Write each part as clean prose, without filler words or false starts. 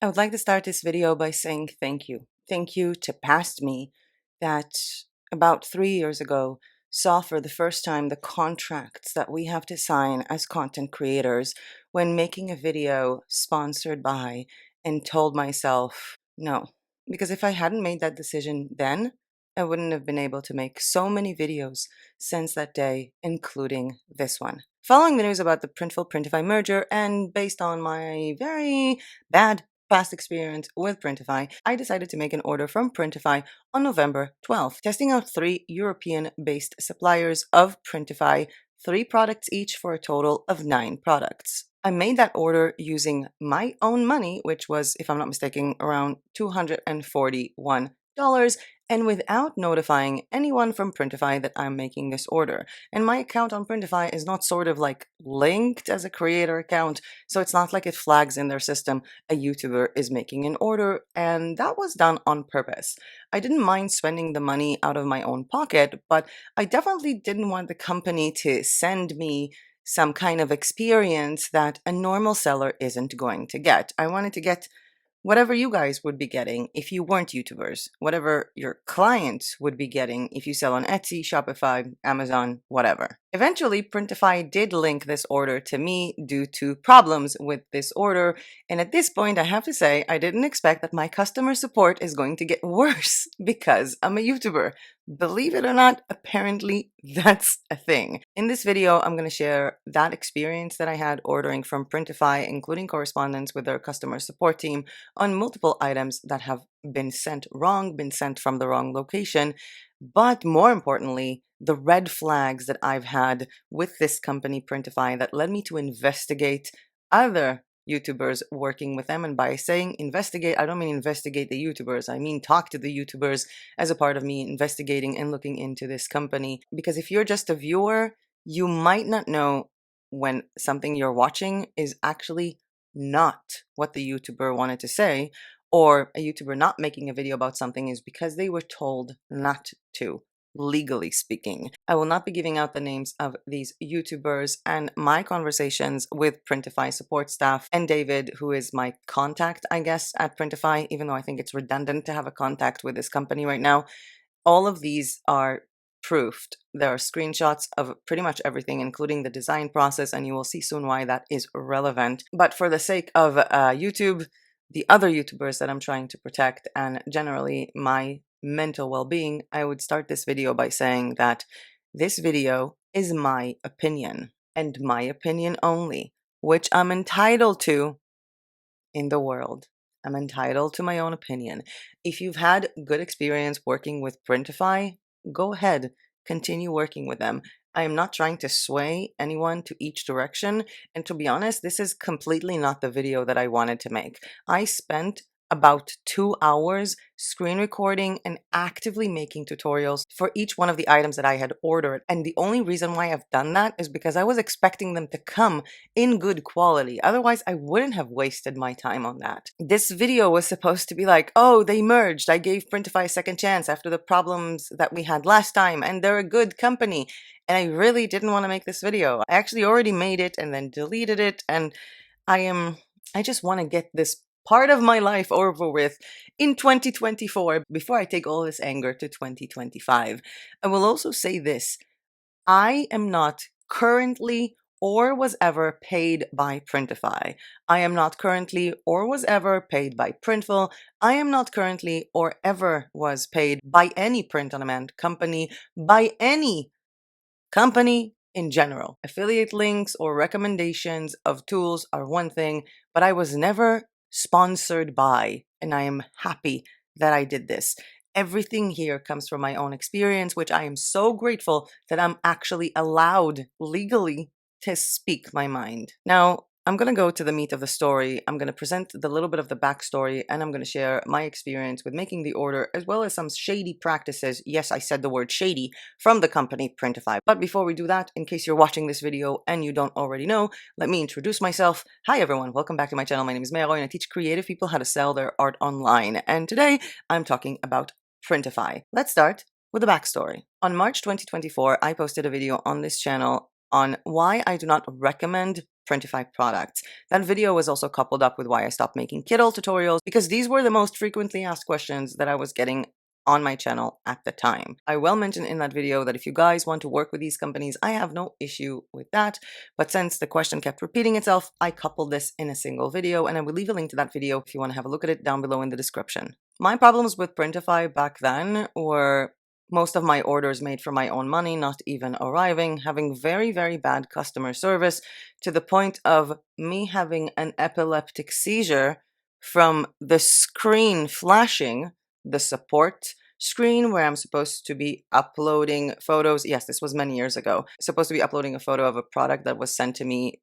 I would like to start this video by saying thank you. Thank you to past me that about 3 years ago saw for the first time the contracts that we have to sign as content creators when making a video sponsored by, and told myself no. Because if I hadn't made that decision then, I wouldn't have been able to make so many videos since that day, including this one. Following the news about the Printify merger, and based on my very bad past experience with Printify, I decided to make an order from Printify on November 12th, testing out 3 European-based suppliers of Printify, 3 products each for a total of 9 products. I made that order using my own money, which was, if I'm not mistaken, around $241, and without notifying anyone from Printify that I'm making this order. And my account on Printify is not sort of like linked as a creator account, so it's not like it flags in their system a YouTuber is making an order, and that was done on purpose. I didn't mind spending the money out of my own pocket, but I definitely didn't want the company to send me some kind of experience that a normal seller isn't going to get. I wanted to get whatever you guys would be getting if you weren't YouTubers, whatever your clients would be getting if you sell on Etsy, Shopify, Amazon, whatever. Eventually, Printify did link this order to me due to problems with this order, and at this point I have to say I didn't expect that my customer support is going to get worse because I'm a YouTuber. Believe it or not, apparently that's a thing. In this video, I'm going to share that experience that I had ordering from Printify, including correspondence with their customer support team on multiple items that have been sent wrong, been sent from the wrong location, but more importantly, the red flags that I've had with this company, Printify, that led me to investigate other YouTubers working with them. And by saying investigate, I don't mean investigate the YouTubers, I mean talk to the YouTubers as a part of me investigating and looking into this company. Because if you're just a viewer, you might not know when something you're watching is actually not what the YouTuber wanted to say, or a YouTuber not making a video about something is because they were told not to, legally speaking. I will not be giving out the names of these YouTubers, and my conversations with Printify support staff and David, who is my contact, I guess, at Printify, even though I think it's redundant to have a contact with this company right now, all of these are proofed. There are screenshots of pretty much everything, including the design process, and you will see soon why that is relevant. But for the sake of YouTube, the other YouTubers that I'm trying to protect, and generally my mental well-being, I would start this video by saying that this video is my opinion, and my opinion only, which I'm entitled to in the world. I'm entitled to my own opinion. If you've had good experience working with Printify, go ahead, continue working with them. I am not trying to sway anyone to each direction, and to be honest, this is completely not the video that I wanted to make. I spent about 2 hours screen recording and actively making tutorials for each one of the items that I had ordered. And the only reason why I've done that is because I was expecting them to come in good quality. Otherwise, I wouldn't have wasted my time on that. This video was supposed to be like, oh, they merged. I gave Printify a second chance after the problems that we had last time, and they're a good company. And I really didn't want to make this video. I actually already made it and then deleted it, and I just want to get this part of my life over with in 2024 before I take all this anger to 2025. I will also say this. I am not currently or was ever paid by Printify. I am not currently or was ever paid by Printful. I am not currently or ever was paid by any print-on-demand company, by any company in general. Affiliate links or recommendations of tools are one thing, but I was never sponsored by, and I am happy that I did this. Everything here comes from my own experience, which I am so grateful that I'm actually allowed legally to speak my mind. Now, I'm going to go to the meat of the story. I'm going to present the little bit of the backstory, and I'm going to share my experience with making the order, as well as some shady practices. Yes, I said the word shady, from the company Printify. But before we do that, in case you're watching this video and you don't already know, let me introduce myself. Hi everyone, welcome back to my channel. My name is Meroy, and I teach creative people how to sell their art online. And today I'm talking about Printify. Let's start with the backstory. On March 2024, I posted a video on this channel on why I do not recommend Printify products. That video was also coupled up with why I stopped making Kindle tutorials, because these were the most frequently asked questions that I was getting on my channel at the time. I will mention in that video that if you guys want to work with these companies, I have no issue with that. But since the question kept repeating itself, I coupled this in a single video, and I will leave a link to that video if you want to have a look at it down below in the description. My problems with Printify back then were most of my orders made for my own money not even arriving, having very, very bad customer service, to the point of me having an epileptic seizure from the screen flashing, the support screen where I'm supposed to be uploading photos. Yes, this was many years ago. Supposed to be uploading a photo of a product that was sent to me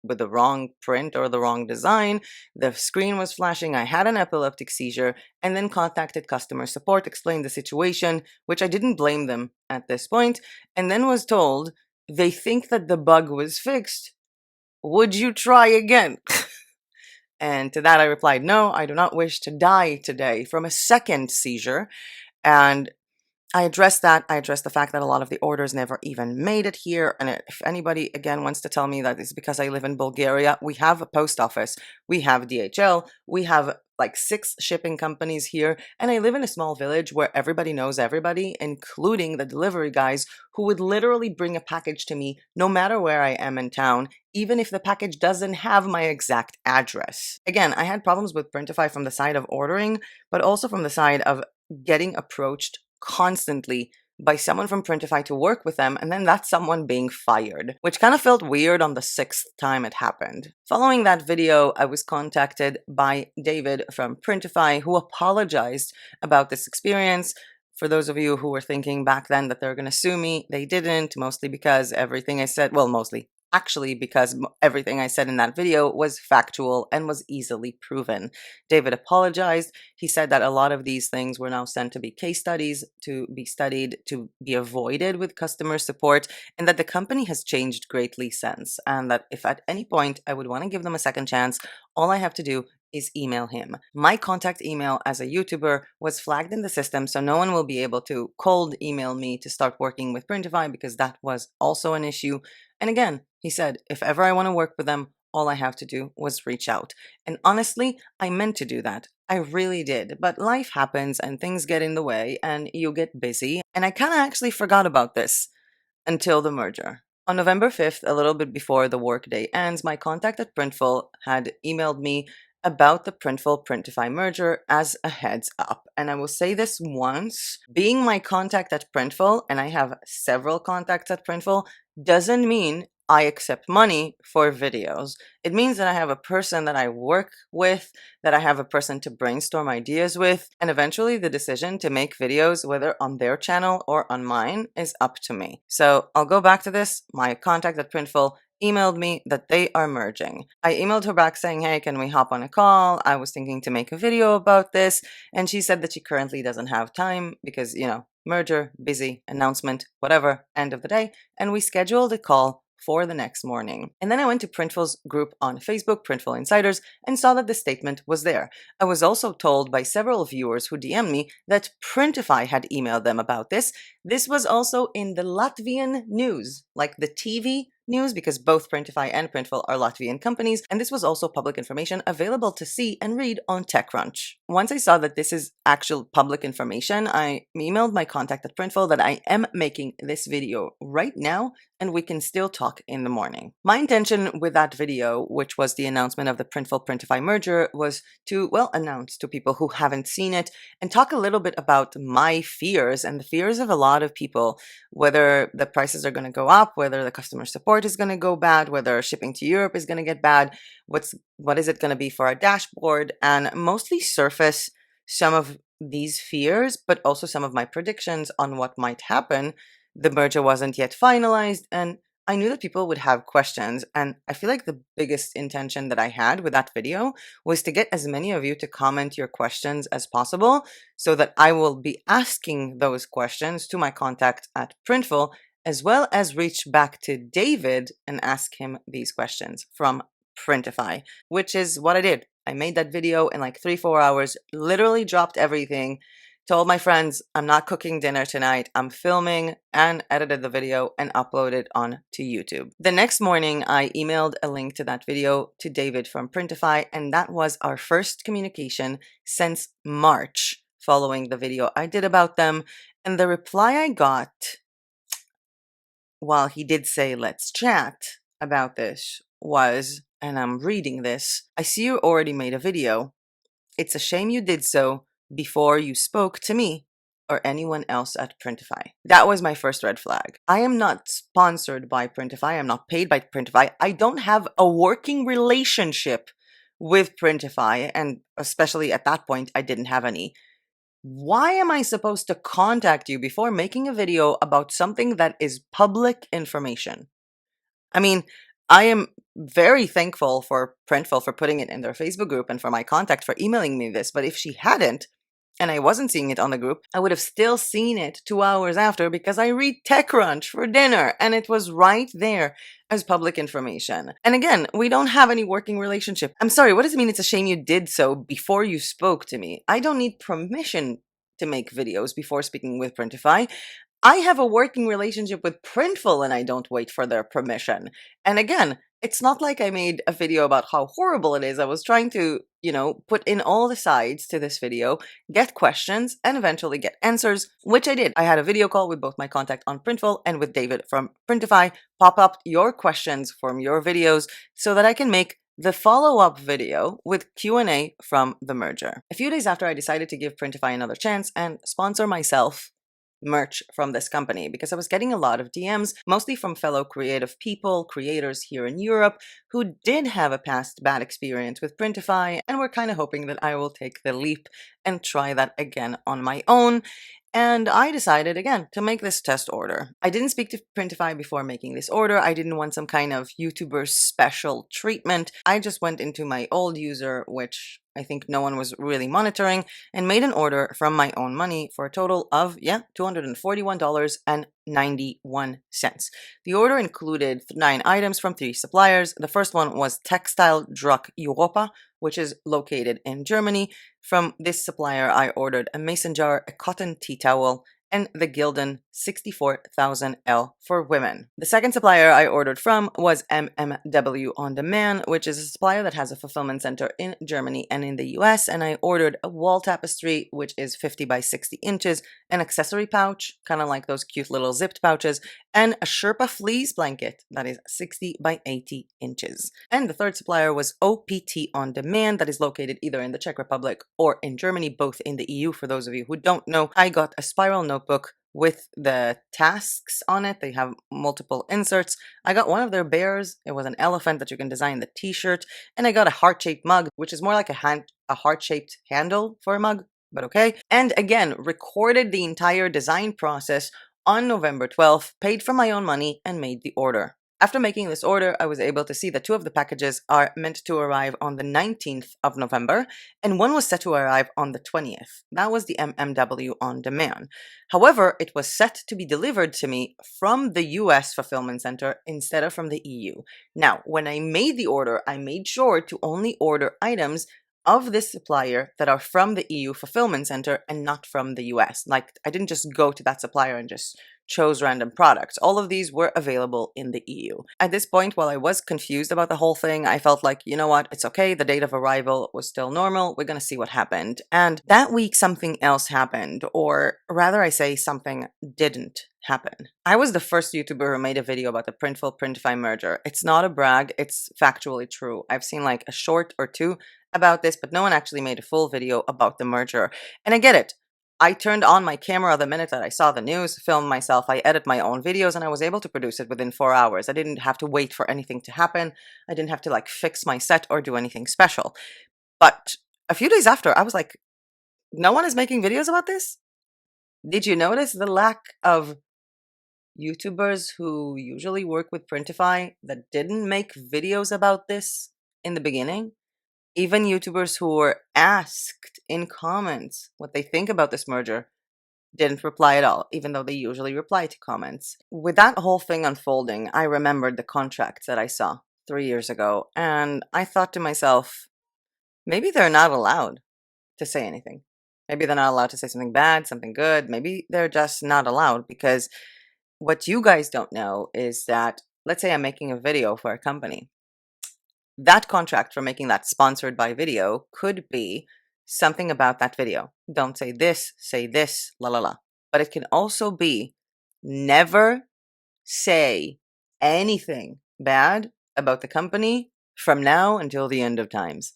with the wrong print or the wrong design. The screen was flashing. I had an epileptic seizure, and then contacted customer support, explained the situation, which I didn't blame them at this point, and then was told they think that the bug was fixed. Would you try again? And to that I replied, no, I do not wish to die today from a second seizure. And I addressed that. I addressed the fact that a lot of the orders never even made it here. And if anybody, again, wants to tell me that it's because I live in Bulgaria, we have a post office, we have DHL, we have like 6 shipping companies here. And I live in a small village where everybody knows everybody, including the delivery guys who would literally bring a package to me no matter where I am in town, even if the package doesn't have my exact address. Again, I had problems with Printify from the side of ordering, but also from the side of getting approached constantly by someone from Printify to work with them, and then that someone being fired, which kind of felt weird on the 6th time it happened. Following that video, I was contacted by David from Printify, who apologized about this experience. For those of you who were thinking back then that they're going to sue me, they didn't, mostly because everything I said, well, mostly, actually, because everything I said in that video was factual and was easily proven. David apologized. He said that a lot of these things were now sent to be case studies, to be studied, to be avoided with customer support, and that the company has changed greatly since, and that if at any point I would want to give them a second chance, all I have to do is email him. My contact email as a YouTuber was flagged in the system, so no one will be able to cold email me to start working with Printify, because that was also an issue. And again, he said, if ever I want to work with them, all I have to do was reach out. And honestly, I meant to do that. I really did. But life happens and things get in the way and you get busy. And I kind of actually forgot about this until the merger. On November 5th, a little bit before the workday ends, my contact at Printful had emailed me about the Printful Printify merger as a heads up. And I will say this once, being my contact at Printful, and I have several contacts at Printful, doesn't mean I accept money for videos. It means that I have a person that I work with, that I have a person to brainstorm ideas with, and eventually the decision to make videos, whether on their channel or on mine, is up to me. So I'll go back to this. My contact at Printful emailed me that they are merging. I emailed her back saying, hey, can we hop on a call? I was thinking to make a video about this. And she said that she currently doesn't have time because, merger, busy, announcement, whatever, end of the day. And we scheduled a call for the next morning. And then I went to Printful's group on Facebook, Printful Insiders, and saw that the statement was there. I was also told by several viewers who DM'd me that Printify had emailed them about this. This was also in the Latvian news, like the TV news, because both Printify and Printful are Latvian companies, and this was also public information available to see and read on TechCrunch. Once I saw that this is actual public information, I emailed my contact at Printful that I am making this video right now, and we can still talk in the morning. My intention with that video, which was the announcement of the Printful Printify merger, was to, announce to people who haven't seen it and talk a little bit about my fears and the fears of a lot of people, whether the prices are going to go up, whether the customer support is going to go bad, whether shipping to Europe is going to get bad, what is it going to be for our dashboard, and mostly surface some of these fears, but also some of my predictions on what might happen. The merger wasn't yet finalized, and I knew that people would have questions, and I feel like the biggest intention that I had with that video was to get as many of you to comment your questions as possible, so that I will be asking those questions to my contact at Printful, as well as reach back to David and ask him these questions from Printify, which is what I did. I made that video in like 3-4 hours, literally dropped everything Told my friends I'm not cooking dinner tonight. I'm filming and edited the video and uploaded on to YouTube. The next morning, I emailed a link to that video to David from Printify, and that was our first communication since March following the video I did about them. And the reply I got, while he did say, let's chat about this, was, and I'm reading this, I see you already made a video. It's a shame you did so before you spoke to me or anyone else at Printify. That was my first red flag. I am not sponsored by Printify. I'm not paid by Printify. I don't have a working relationship with Printify, and especially at that point, I didn't have any. Why am I supposed to contact you before making a video about something that is public information? I mean, I am very thankful for Printful for putting it in their Facebook group and for my contact for emailing me this, but if she hadn't, and I wasn't seeing it on the group, I would have still seen it 2 hours after because I read TechCrunch for dinner and it was right there as public information. And again, we don't have any working relationship. I'm sorry, what does it mean it's a shame you did so before you spoke to me? I don't need permission to make videos before speaking with Printify. I have a working relationship with Printful and I don't wait for their permission. And again, it's not like I made a video about how horrible it is. I was trying to, put in all the sides to this video, get questions, and eventually get answers, which I did. I had a video call with both my contact on Printful and with David from Printify, pop up your questions from your videos so that I can make the follow-up video with Q&A from the merger. A few days after, I decided to give Printify another chance and sponsor myself merch from this company because I was getting a lot of DMs, mostly from fellow creative people, creators here in Europe, who did have a past bad experience with Printify and were kind of hoping that I will take the leap and try that again on my own. And I decided again to make this test order. I didn't speak to Printify before making this order. I didn't want some kind of YouTuber special treatment. I just went into my old user, which I think no one was really monitoring, and made an order from my own money for a total of, $241.91. The order included 9 items from 3 suppliers. The first one was Textile Druck Europa, which is located in Germany. From this supplier, I ordered a mason jar, a cotton tea towel, and the Gildan 64,000L for women. The second supplier I ordered from was MMW On Demand, which is a supplier that has a fulfillment center in Germany and in the US, and I ordered a wall tapestry, which is 50 by 60 inches, an accessory pouch, kind of like those cute little zipped pouches, and a Sherpa fleece blanket that is 60 by 80 inches. And the third supplier was OPT On Demand, that is located either in the Czech Republic or in Germany, both in the EU. For those of you who don't know, I got a spiral notebook with the tasks on it. They have multiple inserts. I got one of their bears. It was an elephant that you can design the t-shirt. And I got a heart-shaped mug, which is more like a heart-shaped handle for a mug, but okay. And again, recorded the entire design process on November 12th, paid for my own money, and made the order. After making this order, I was able to see that 2 of the packages are meant to arrive on the 19th of November, and one was set to arrive on the 20th. That was the MMW On Demand. However, it was set to be delivered to me from the US fulfillment center instead of from the EU. Now, when I made the order, I made sure to only order items of this supplier that are from the EU fulfillment center and not from the US. Like, I didn't just go to that supplier and just chose random products. All of these were available in the EU. At this point, while I was confused about the whole thing, I felt like, you know what, it's okay. The date of arrival was still normal. We're going to see what happened. And that week, something else happened, or rather I say something didn't happen. I was the first YouTuber who made a video about the Printful-Printify merger. It's not a brag, it's factually true. I've seen like a short or 2 about this, but no one actually made a full video about the merger. And I get it. I turned on my camera the minute that I saw the news, filmed myself, I edit my own videos, and I was able to produce it within 4 hours. I didn't have to wait for anything to happen. I didn't have to like fix my set or do anything special. But a few days after, I was like, no one is making videos about this? Did you notice the lack of YouTubers who usually work with Printify that didn't make videos about this in the beginning? Even YouTubers who were asked in comments what they think about this merger didn't reply at all, even though they usually reply to comments. With that whole thing unfolding, I remembered the contracts that I saw 3 years ago, and I thought to myself, maybe they're not allowed to say anything. Maybe they're not allowed to say something bad, something good. Maybe they're just not allowed, because what you guys don't know is that, let's say I'm making a video for a company. That contract for making that sponsored by video could be something about that video. Don't say this, la la la. But it can also be never say anything bad about the company from now until the end of times.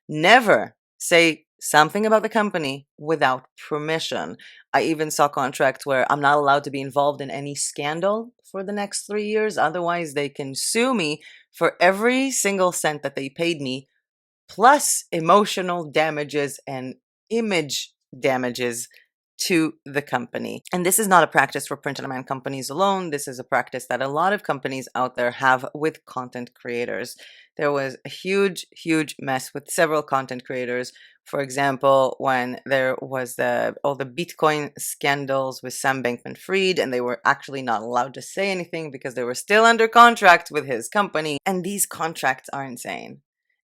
Never say something about the company without permission. I even saw contracts where I'm not allowed to be involved in any scandal for the next 3 years. Otherwise, they can sue me for every single cent that they paid me, plus emotional damages and image damages to the company. And this is not a practice for print-on-demand companies alone. This is a practice that a lot of companies out there have with content creators. There was a huge, huge mess with several content creators. For example, when there was all the Bitcoin scandals with Sam Bankman-Fried, and they were actually not allowed to say anything because they were still under contract with his company. And these contracts are insane,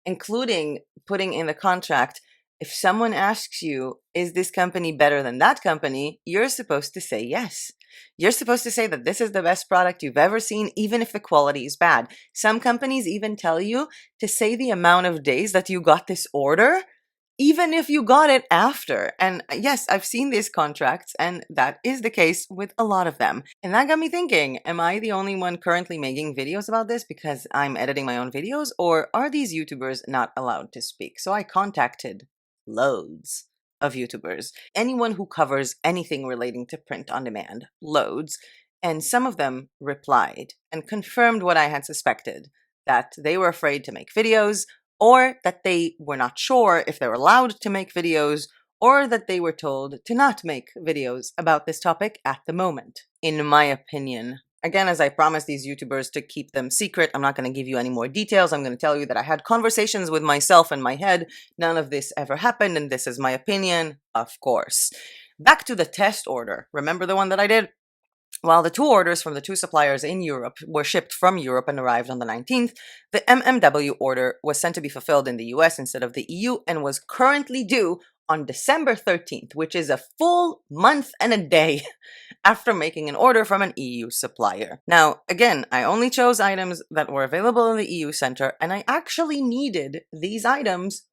including putting in the contract, if someone asks you, is this company better than that company? You're supposed to say yes. You're supposed to say that this is the best product you've ever seen, even if the quality is bad. Some companies even tell you to say the amount of days that you got this order, even if you got it after. And yes, I've seen these contracts, and that is the case with a lot of them. And that got me thinking, am I the only one currently making videos about this because I'm editing my own videos, or are these YouTubers not allowed to speak? So I contacted loads of YouTubers, anyone who covers anything relating to print on demand, loads, and some of them replied and confirmed what I had suspected, that they were afraid to make videos, or that they were not sure if they were allowed to make videos, or that they were told to not make videos about this topic at the moment, in my opinion. Again, as I promised these YouTubers to keep them secret, I'm not going to give you any more details. I'm going to tell you that I had conversations with myself in my head. None of this ever happened, and this is my opinion, of course. Back to the test order. Remember the one that I did? While the two orders from the two suppliers in Europe were shipped from Europe and arrived on the 19th, the MMW order was sent to be fulfilled in the US instead of the EU and was currently due on December 13th, which is a full month and a day after making an order from an EU supplier. Now, again, I only chose items that were available in the EU center, and I actually needed these items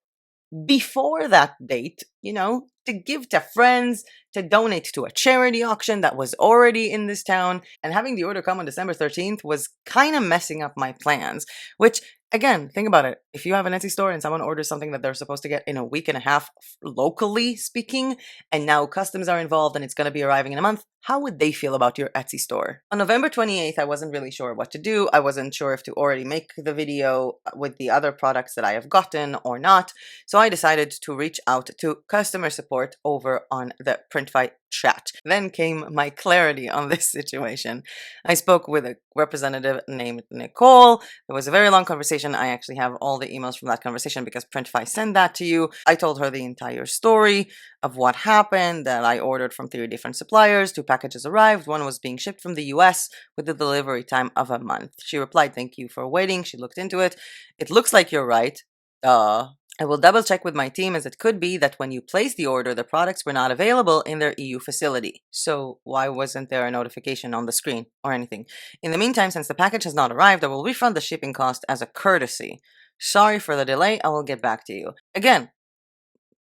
before that date, to give to friends, to donate to a charity auction that was already in this town. And having the order come on December 13th was kind of messing up my plans, which, again, think about it. If you have an Etsy store and someone orders something that they're supposed to get in a week and a half, locally speaking, and now customs are involved and it's going to be arriving in a month, how would they feel about your Etsy store? On November 28th, I wasn't really sure what to do. I wasn't sure if to already make the video with the other products that I have gotten or not. So I decided to reach out to customer support over on the Printify chat. Then came my clarity on this situation. I spoke with a representative named Nicole. It was a very long conversation. I actually have all the emails from that conversation because Printify sent that to you. I told her the entire story of what happened, that I ordered from 3 different suppliers. 2 packages arrived. One was being shipped from the US with a delivery time of a month. She replied, "Thank you for waiting." She looked into it. "It looks like you're right. I will double check with my team, as it could be that when you placed the order, the products were not available in their EU facility." So why wasn't there a notification on the screen or anything? "In the meantime, since the package has not arrived, I will refund the shipping cost as a courtesy. Sorry for the delay. I will get back to you." Again,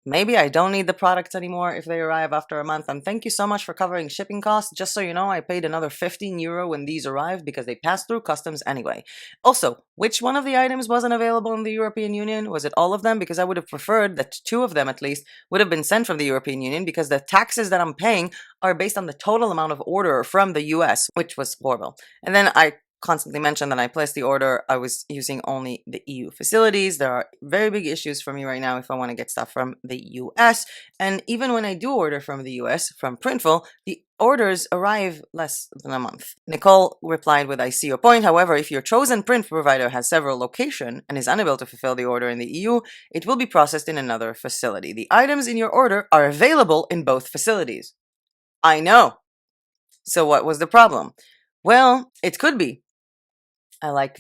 maybe I don't need the products anymore if they arrive after a month. And thank you so much for covering shipping costs. Just so you know, I paid another €15 when these arrived because they passed through customs anyway. Also, which one of the items wasn't available in the European Union? Was it all of them? Because I would have preferred that 2 of them at least would have been sent from the European Union, because the taxes that I'm paying are based on the total amount of order from the US, which was horrible. And then I constantly mentioned that I placed the order, I was using only the EU facilities. There are very big issues for me right now if I want to get stuff from the US. And even when I do order from the US, from Printful, the orders arrive less than a month. Nicole replied with, "I see your point. However, if your chosen print provider has several locations and is unable to fulfill the order in the EU, it will be processed in another facility. The items in your order are available in both facilities." I know. So what was the problem? Well, it could be. I like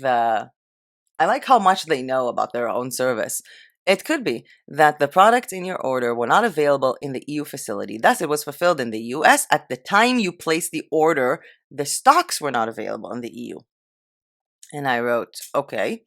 how much they know about their own service. It could be that the products in your order were not available in the EU facility. Thus, it was fulfilled in the US. At the time you placed the order, the stocks were not available in the EU. And I wrote, okay,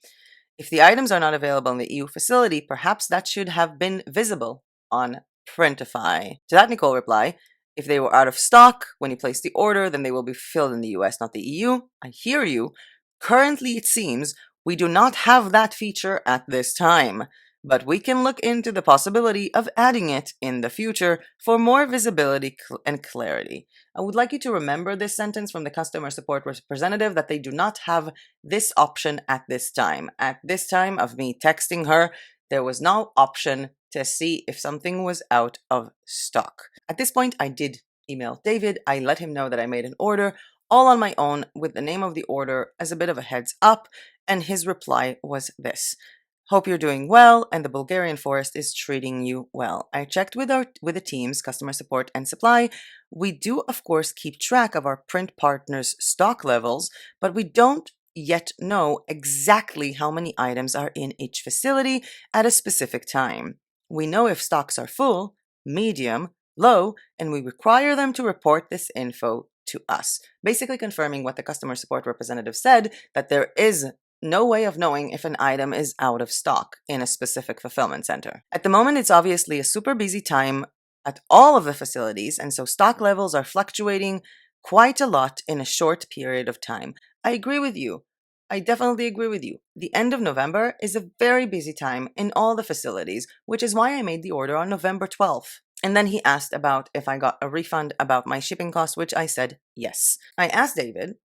if the items are not available in the EU facility, perhaps that should have been visible on Printify. To that, Nicole replied, if they were out of stock when you place the order, then they will be filled in the US, not the EU. I hear you. Currently, it seems we do not have that feature at this time, but we can look into the possibility of adding it in the future for more visibility and clarity. I would like you to remember this sentence from the customer support representative that they do not have this option at this time. At this time of me texting her, there was no option to see if something was out of stock. At this point, I did email David. I let him know that I made an order all on my own with the name of the order as a bit of a heads up, and his reply was this. Hope you're doing well and the Bulgarian forest is treating you well. I checked with the teams, customer support and supply. We do of course keep track of our print partners' stock levels, but we don't yet know exactly how many items are in each facility at a specific time. We know if stocks are full, medium, low, and we require them to report this info to us, basically confirming what the customer support representative said, that there is no way of knowing if an item is out of stock in a specific fulfillment center. At the moment, it's obviously a super busy time at all of the facilities, and so stock levels are fluctuating quite a lot in a short period of time. I agree with you. I definitely agree with you. The end of November is a very busy time in all the facilities, which is why I made the order on November 12th. And then he asked about if I got a refund about my shipping cost, which I said yes. I asked David,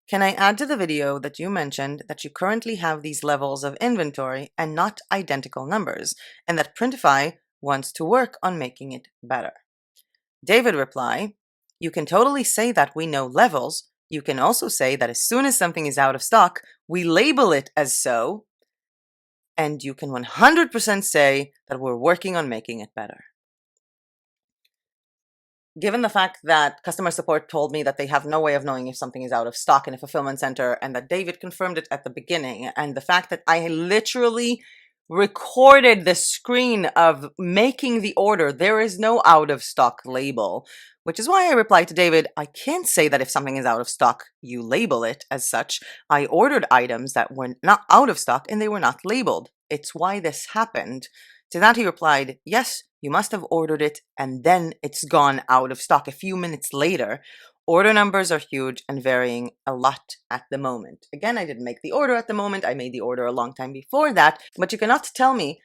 can I add to the video that you mentioned that you currently have these levels of inventory and not identical numbers, and that Printify wants to work on making it better? David replied, you can totally say that we know levels. You can also say that as soon as something is out of stock, we label it as so, and you can 100% say that we're working on making it better. Given the fact that customer support told me that they have no way of knowing if something is out of stock in a fulfillment center, and that David confirmed it at the beginning, and the fact that I literally recorded the screen of making the order, there is no out of stock label, which is why I replied to David, I can't say that if something is out of stock, you label it as such. I ordered items that were not out of stock and they were not labeled. It's why this happened. To that he replied, yes, you must have ordered it and then it's gone out of stock a few minutes later. Order numbers are huge and varying a lot at the moment. Again, I didn't make the order at the moment. I made the order a long time before that, but you cannot tell me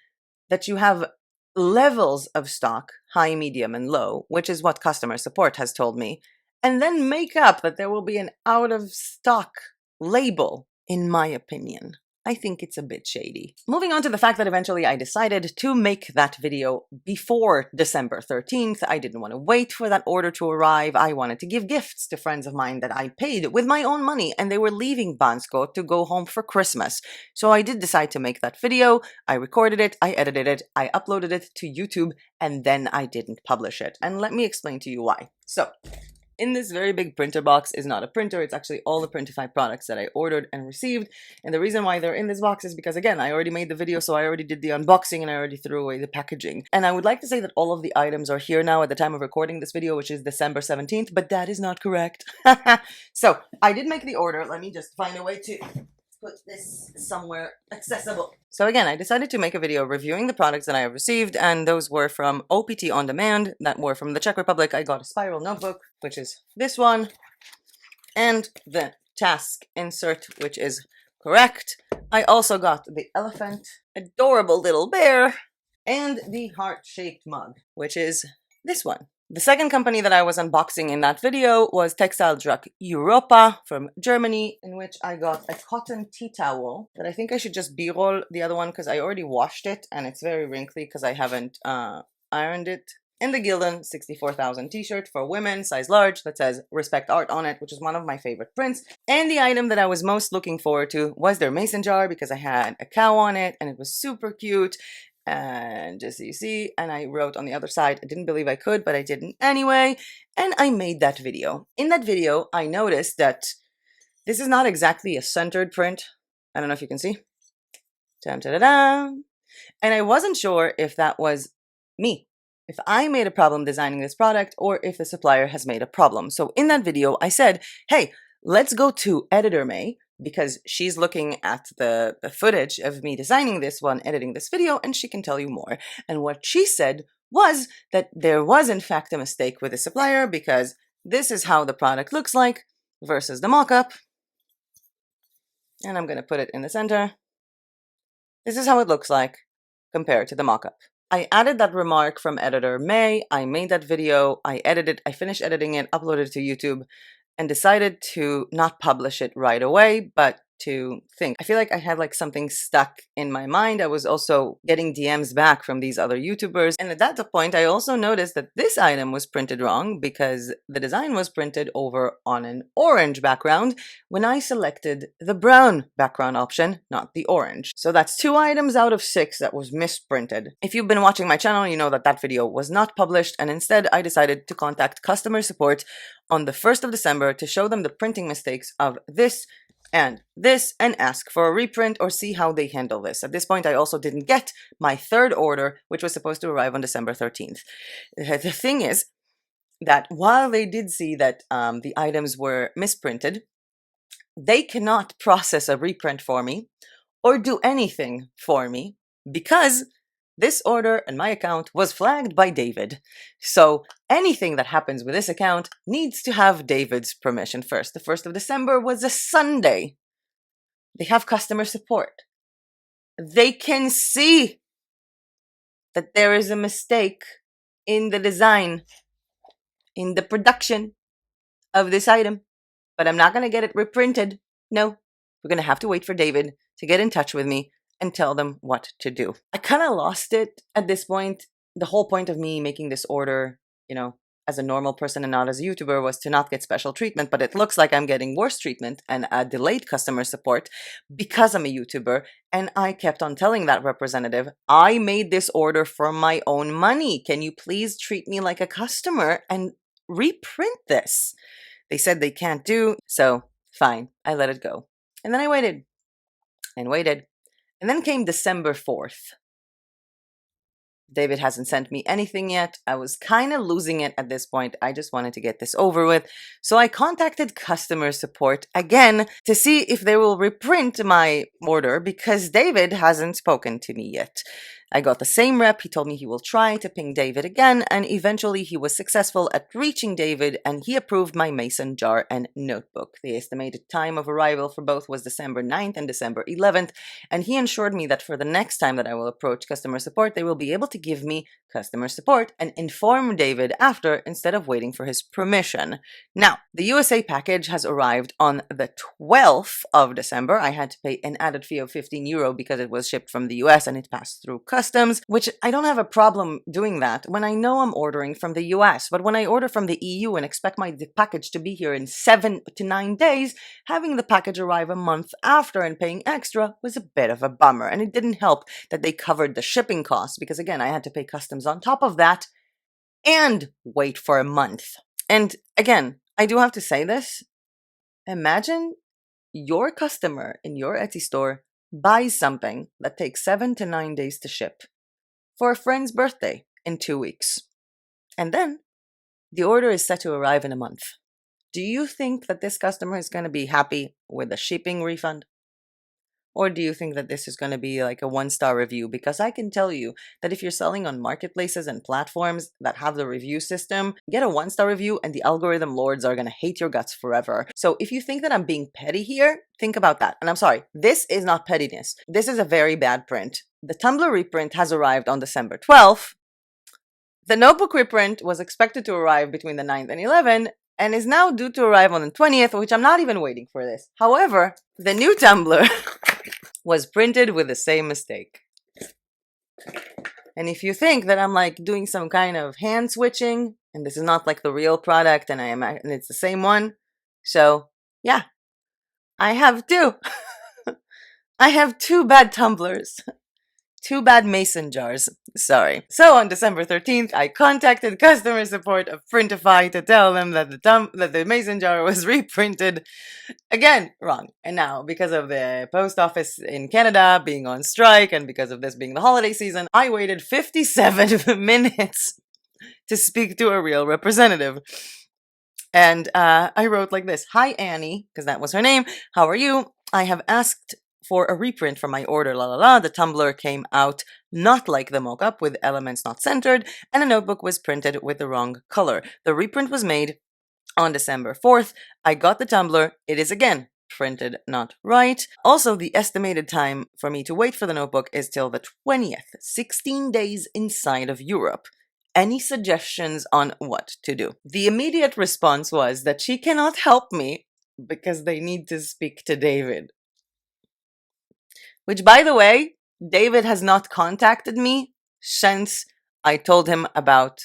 that you have levels of stock, high, medium, and low, which is what customer support has told me, and then make up that there will be an out of stock label, in my opinion. I think it's a bit shady. Moving on to the fact that eventually I decided to make that video before December 13th. I didn't want to wait for that order to arrive. I wanted to give gifts to friends of mine that I paid with my own money, and they were leaving Bansko to go home for Christmas. So I did decide to make that video. I recorded it, I edited it, I uploaded it to YouTube, and then I didn't publish it. And let me explain to you why. So, in this very big printer box is not a printer, it's actually all the Printify products that I ordered and received. And the reason why they're in this box is because, again, I already made the video, so I already did the unboxing and I already threw away the packaging. And I would like to say that all of the items are here now at the time of recording this video, which is December 17th, but that is not correct. So, I did make the order. Let me just find a way to put this somewhere accessible. So again, I decided to make a video reviewing the products that I have received, and those were from OPT On Demand, that were from the Czech Republic. I got a spiral notebook, which is this one, and the task insert, which is correct. I also got the elephant, adorable little bear, and the heart-shaped mug, which is this one. The second company that I was unboxing in that video was Textile Truck Europa from Germany, in which I got a cotton tea towel, but I think I should just b-roll the other one because I already washed it and it's very wrinkly because I haven't ironed it. And the Gildan 64,000 t-shirt for women, size large, that says Respect Art on it, which is one of my favorite prints. And the item that I was most looking forward to was their mason jar because I had a cow on it and it was super cute. And just so you see, and I wrote on the other side, I didn't believe I could, but I didn't anyway, and I made that video. In that video, I noticed that this is not exactly a centered print. I don't know if you can see. Dun, dun, dun, dun. And I wasn't sure if that was me, if I made a problem designing this product, or if the supplier has made a problem. So in that video, I said, hey, let's go to Editor May, because she's looking at the footage of me designing this one, editing this video, and she can tell you more. And what she said was that there was in fact a mistake with the supplier, because this is how the product looks like versus the mock-up. And I'm going to put it in the center. This is how it looks like compared to the mock-up. I added that remark from Editor May, I made that video, I finished editing it, uploaded it to YouTube, and decided to not publish it right away, but to think. I feel like I had like something stuck in my mind. I was also getting DMs back from these other YouTubers. And at that point, I also noticed that this item was printed wrong, because the design was printed over on an orange background when I selected the brown background option, not the orange. So that's 2 items out of 6 that was misprinted. If you've been watching my channel, you know that that video was not published, and instead I decided to contact customer support on the 1st of December to show them the printing mistakes of this and ask for a reprint or see how they handle this. At this point, I also didn't get my 3rd order, which was supposed to arrive on December 13th. The thing is that while they did see that the items were misprinted, they cannot process a reprint for me or do anything for me, because this order and my account was flagged by David. So anything that happens with this account needs to have David's permission first. The 1st of December was a Sunday. They have customer support. They can see that there is a mistake in the design, in the production of this item, but I'm not going to get it reprinted. No, we're going to have to wait for David to get in touch with me and tell them what to do. I kind of lost it at this point. The whole point of me making this order, as a normal person and not as a YouTuber, was to not get special treatment, but it looks like I'm getting worse treatment and a delayed customer support because I'm a YouTuber. And I kept on telling that representative, I made this order for my own money. Can you please treat me like a customer and reprint this? They said they can't do, so fine, I let it go. And then I waited and waited. And then came December 4th. David hasn't sent me anything yet. I was kind of losing it at this point. I just wanted to get this over with. So I contacted customer support again to see if they will reprint my order, because David hasn't spoken to me yet. I got the same rep. He told me he will try to ping David again, and eventually he was successful at reaching David, and he approved my mason jar and notebook. The estimated time of arrival for both was December 9th and December 11th, and he assured me that for the next time that I will approach customer support, they will be able to give me customer support and inform David after, instead of waiting for his permission. Now, the USA package has arrived on the 12th of December. I had to pay an added fee of €15 because it was shipped from the US and it passed through customs, which I don't have a problem doing that when I know I'm ordering from the US. But when I order from the EU and expect my package to be here in 7 to 9 days, having the package arrive a month after and paying extra was a bit of a bummer. And it didn't help that they covered the shipping costs, because again, I had to pay customs on top of that and wait for a month. And again, I do have to say this. Imagine your customer in your Etsy store buys something that takes 7 to 9 days to ship for a friend's birthday in 2 weeks. And then the order is set to arrive in a month. Do you think that this customer is going to be happy with the shipping refund? Or do you think that this is going to be like a 1-star review? Because I can tell you that if you're selling on marketplaces and platforms that have the review system, get a 1-star review and the algorithm lords are going to hate your guts forever. So if you think that I'm being petty here, think about that. And I'm sorry, this is not pettiness. This is a very bad print. The Tumblr reprint has arrived on December 12th. The notebook reprint was expected to arrive between the 9th and 11th and is now due to arrive on the 20th, which I'm not even waiting for this. However, the new Tumblr was printed with the same mistake. And if you think that I'm like doing some kind of hand switching, and this is not like the real product, and it's the same one, so yeah, I have two. I have 2 bad tumblers, Too bad mason jars. Sorry. So on December 13th, I contacted customer support of Printify to tell them that the mason jar was reprinted. Again, wrong. And now, because of the post office in Canada being on strike and because of this being the holiday season, I waited 57 minutes to speak to a real representative. And I wrote like this: Hi, Annie, because that was her name. How are you? I have asked for a reprint for my order, la la la. The tumbler came out not like the mock-up, with elements not centered, and a notebook was printed with the wrong color. The reprint was made on December 4th. I got the tumbler. It is again printed not right. Also, the estimated time for me to wait for the notebook is till the 20th, 16 days inside of Europe. Any suggestions on what to do? The immediate response was that she cannot help me because they need to speak to David. Which, by the way, David has not contacted me since I told him about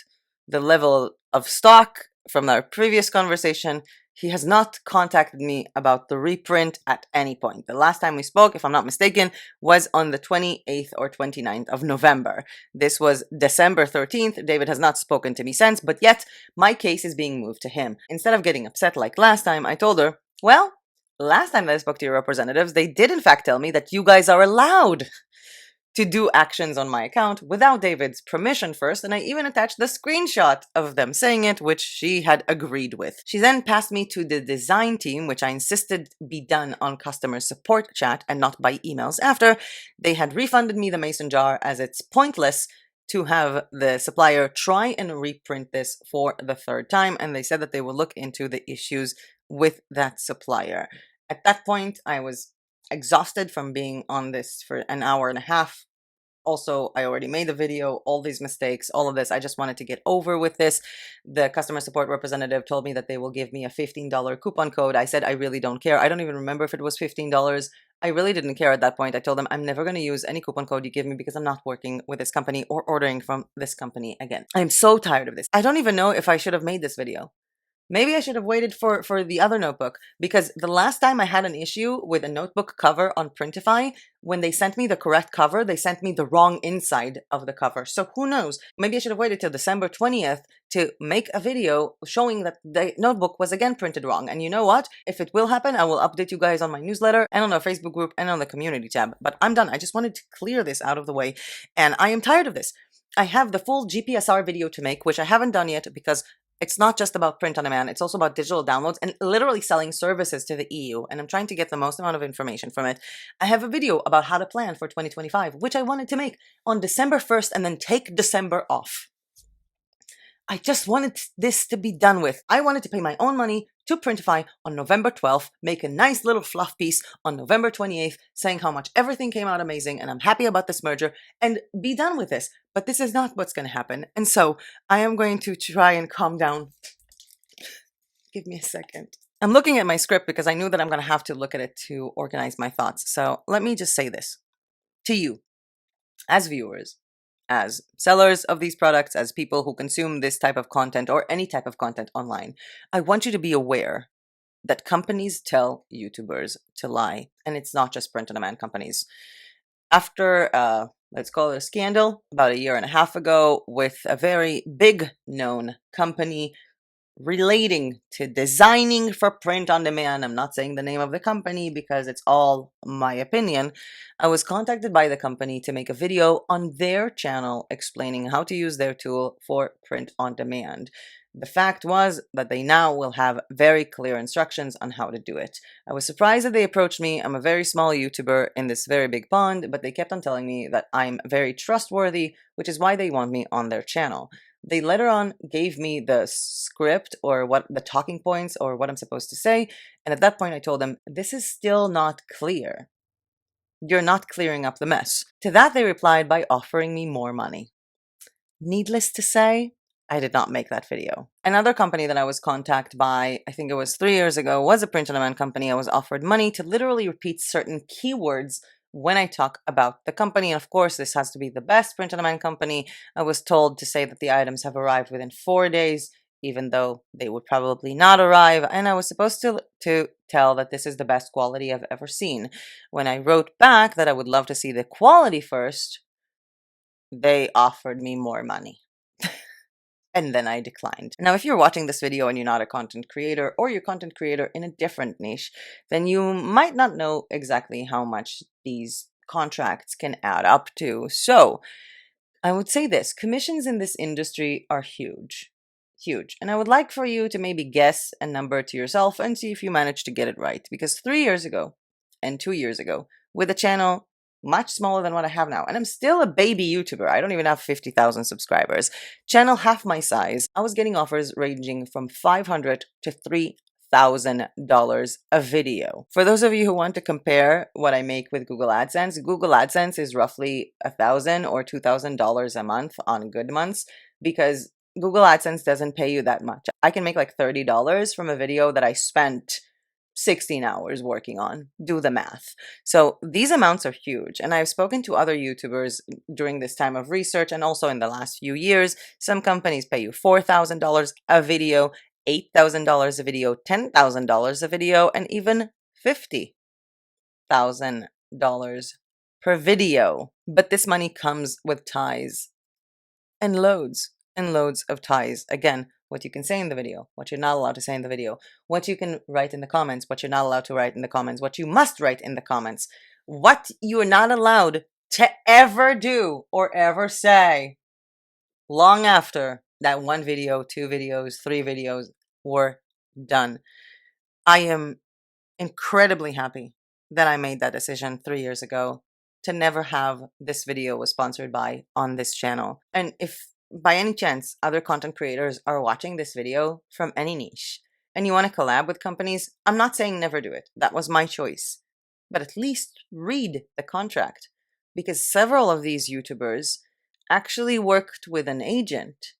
the level of stock from our previous conversation. He has not contacted me about the reprint at any point. The last time we spoke, if I'm not mistaken, was on the 28th or 29th of November. This was December 13th. David has not spoken to me since, but yet my case is being moved to him. Instead of getting upset like last time, I told her, well, last time that I spoke to your representatives, they did in fact tell me that you guys are allowed to do actions on my account without David's permission first, and I even attached the screenshot of them saying it, which she had agreed with. She then passed me to the design team, which I insisted be done on customer support chat and not by emails after. They had refunded me the mason jar, as it's pointless to have the supplier try and reprint this for the third time, and they said that they will look into the issues with that supplier. At that point, I was exhausted from being on this for an hour and a half. Also, I already made the video, all these mistakes, all of this. I just wanted to get over with this. The customer support representative told me that they will give me a $15 coupon code. I said, I really don't care. I don't even remember if it was $15. I really didn't care at that point. I told them I'm never going to use any coupon code you give me because I'm not working with this company or ordering from this company again. I'm so tired of this. I don't even know if I should have made this video. Maybe I should have waited for the other notebook, because the last time I had an issue with a notebook cover on Printify, when they sent me the correct cover, they sent me the wrong inside of the cover. So who knows? Maybe I should have waited till December 20th to make a video showing that the notebook was again printed wrong. And you know what? If it will happen, I will update you guys on my newsletter and on our Facebook group and on the community tab. But I'm done. I just wanted to clear this out of the way, and I am tired of this. I have the full GPSR video to make, which I haven't done yet because it's not just about print on demand, it's also about digital downloads and literally selling services to the EU, and I'm trying to get the most amount of information from it. I have a video about how to plan for 2025, which I wanted to make on December 1st and then take December off. I just wanted this to be done with. I wanted to pay my own money to Printify on November 12th, make a nice little fluff piece on November 28th saying how much everything came out amazing and I'm happy about this merger, and be done with this. But this is not what's going to happen. And so I am going to try and calm down. Give me a second. I'm looking at my script because I knew that I'm going to have to look at it to organize my thoughts. So let me just say this to you as viewers, as sellers of these products, as people who consume this type of content or any type of content online. I want you to be aware that companies tell YouTubers to lie, and it's not just print-on-demand companies. After, let's call it a scandal, about a year and a half ago with a very big known company relating to designing for print on demand. I'm not saying the name of the company because it's all my opinion. I was contacted by the company to make a video on their channel explaining how to use their tool for print on demand. The fact was that they now will have very clear instructions on how to do it. I was surprised that they approached me. I'm a very small YouTuber in this very big pond, but they kept on telling me that I'm very trustworthy, which is why they want me on their channel. They later on gave me the script or what the talking points or what I'm supposed to say. And at that point, I told them, this is still not clear. You're not clearing up the mess. To that, they replied by offering me more money. Needless to say, I did not make that video. Another company that I was contacted by, I think it was 3 years ago, was a print-on-demand company. I was offered money to literally repeat certain keywords when I talk about the company. And of course, this has to be the best print-on-demand company. I was told to say that the items have arrived within 4 days, even though they would probably not arrive. And I was supposed to tell that this is the best quality I've ever seen. When I wrote back that I would love to see the quality first, they offered me more money. And then I declined. Now, if you're watching this video and you're not a content creator, or you're a content creator in a different niche, then you might not know exactly how much these contracts can add up to. So I would say this: commissions in this industry are huge. Huge. And I would like for you to maybe guess a number to yourself and see if you manage to get it right. Because 3 years ago and 2 years ago, with a channel much smaller than what I have now, and I'm still a baby YouTuber, I don't even have 50,000 subscribers, channel half my size, I was getting offers ranging from $500 to $3,000 a video. For those of you who want to compare what I make with Google AdSense is roughly $1,000 or $2,000 a month on good months, because Google AdSense doesn't pay you that much. I can make like $30 from a video that I spent 16 hours working on. Do the math. So these amounts are huge. And I've spoken to other YouTubers during this time of research and also in the last few years. Some companies pay you $4,000 a video, $8,000 a video, $10,000 a video, and even $50,000 per video. But this money comes with ties and loads of ties. Again, what you can say in the video, what you're not allowed to say in the video, what you can write in the comments, what you're not allowed to write in the comments, what you must write in the comments, what you're not allowed to ever do or ever say long after that one video, two videos, three videos were done. I am incredibly happy that I made that decision 3 years ago to never have this video was sponsored by on this channel. And if by any chance other content creators are watching this video from any niche and you want to collab with companies, I'm not saying never do it. That was my choice. But at least read the contract, because several of these YouTubers actually worked with an agent,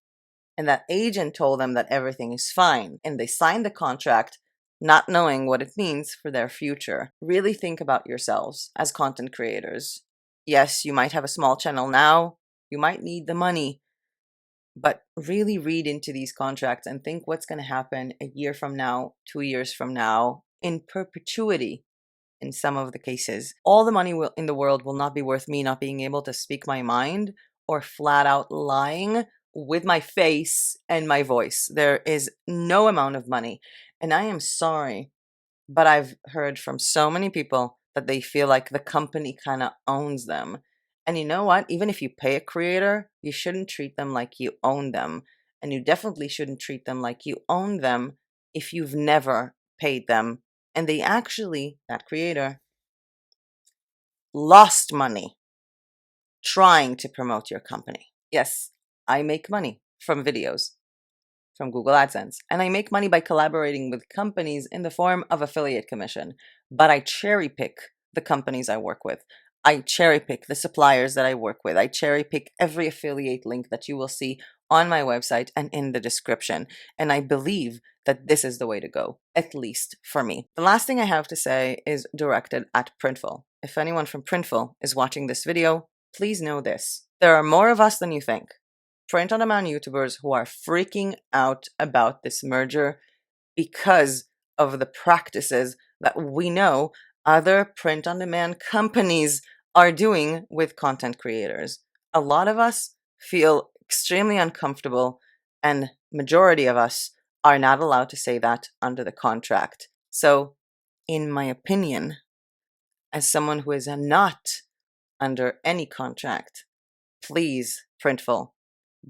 and that agent told them that everything is fine, and they signed the contract not knowing what it means for their future. Really think about yourselves as content creators. Yes, you might have a small channel now, you might need the money, but really read into these contracts and think what's going to happen a year from now, 2 years from now, in perpetuity. In some of the cases, all the money in the world will not be worth me not being able to speak my mind or flat out lying with my face and my voice. There is no amount of money. And I am sorry, but I've heard from so many people that they feel like the company kind of owns them. And you know what? Even if you pay a creator, you shouldn't treat them like you own them. And you definitely shouldn't treat them like you own them if you've never paid them. And they actually, that creator, lost money trying to promote your company. Yes, I make money from videos, from Google AdSense, and I make money by collaborating with companies in the form of affiliate commission, but I cherry pick the companies I work with. I cherry pick the suppliers that I work with. I cherry pick every affiliate link that you will see on my website and in the description. And I believe that this is the way to go, at least for me. The last thing I have to say is directed at Printful. If anyone from Printful is watching this video, please know this: there are more of us than you think. Print-on-demand YouTubers who are freaking out about this merger because of the practices that we know other print-on-demand companies are doing with content creators. A lot of us feel extremely uncomfortable, and majority of us are not allowed to say that under the contract. So, in my opinion, as someone who is not under any contract, please, Printful,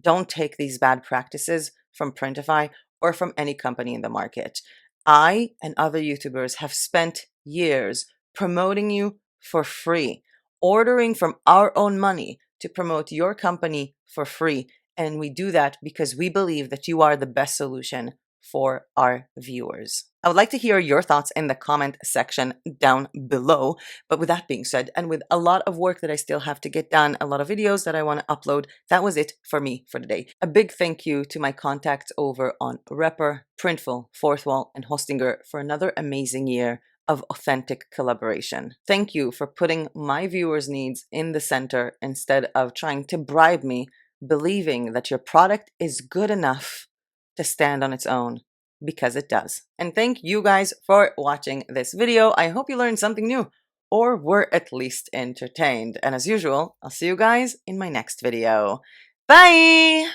don't take these bad practices from Printify or from any company in the market. I and other YouTubers have spent years promoting you for free, ordering from our own money to promote your company for free. And we do that because we believe that you are the best solution for our viewers. I would like to hear your thoughts in the comment section down below. But with that being said, and with a lot of work that I still have to get done, a lot of videos that I want to upload, that was it for me for today. A big thank you to my contacts over on Repper, Printful, Fourth Wall, and Hostinger for another amazing year of authentic collaboration. Thank you for putting my viewers' needs in the center instead of trying to bribe me, believing that your product is good enough to stand on its own, because it does. And thank you guys for watching this video. I hope you learned something new, or were at least entertained. And as usual, I'll see you guys in my next video. Bye!